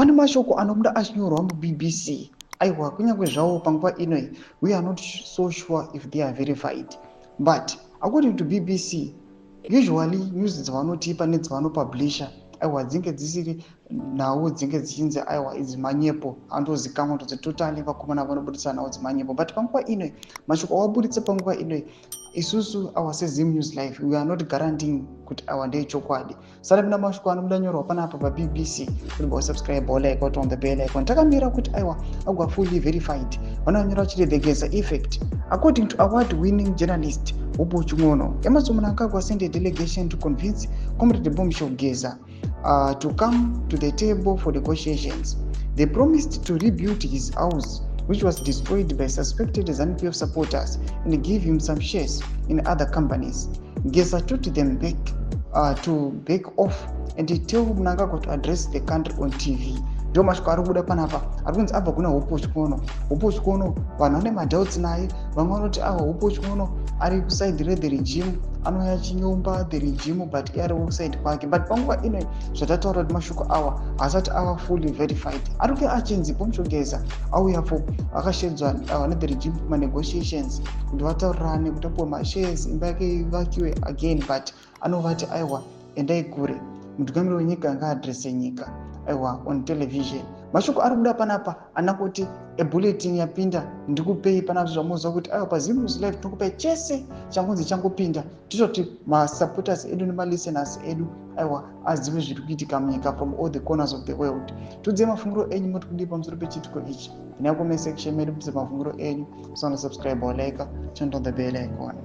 pane mashoko anobuda achinyorwa muBBC aiwa kunyangwe zvawo panguva inoi we are not so sure if they are verified, but according to BBC usually news dzavanotipa nedzavanopublisha aiwa dzinge dzisiri nhau dzinge dzichinzi aiwa idzi manyepo andozikamwa kuti totally vakomana vanobudisa nhau dzimanyepo, but panguva inoi mashoko awabuditse panguva inoi isusu our SEZIM News Live we are not guaranteeing kuti awa ndeechokwadi. Saka mina mashoko anobuda nyorwa panapa paBBC kuti subscribe like on the bell icon takamira kuti aiwa agwa fully verified vanonyora chiri the Geza effect. According to award winning journalist Upo Chungono, Emerson Mnangagwa sent a delegation to convince Comrade Bombshell Geza to come to the table for negotiations. They promised to rebuild his house, which was destroyed by suspected ZANU-PF supporters, and give him some shares in other companies. Geza told them to back off and he told Mnangagwa to address the country on TV. Ndio mashoko ari kubuda panapa ari kunzi abva kuna Upo Chungono. Upo Chungono vanhu vane madoubts naye, vamwe vanoti Upo Chungono ari kuside the regime, anoya chinyomba the regime but iye ari kuside kwake, but panguva inoi zvatataura kuti mashoko awa asati ava fully verified. Ari kuke achinzi Bombshell Geza auyapo akashedzwa nethe regime kumanegotiations kuti vataurirane kuti apuwe mashares imba yake ivakiwe again, but anovati aiwa endai kure, mutungamiri wenyika ngaadrese nyika aiwa on television. Mashoko ari kuda panapa anakuti ebulletin yapinda ndikupei panapa zvamuzwa kuti aiwa paZIM News Live tinokupai chese changonzi changopinda titoti masupporters edu nemalisteners edu aiwa azive zviri kuitika munyika from all the corners of the world. Tudze mafunguro enyu moti kudii pamusoro pechitiko ichi. Ndinako comment section medu mudze mafunguro enyu, subscribe or like, turn on the bell icon.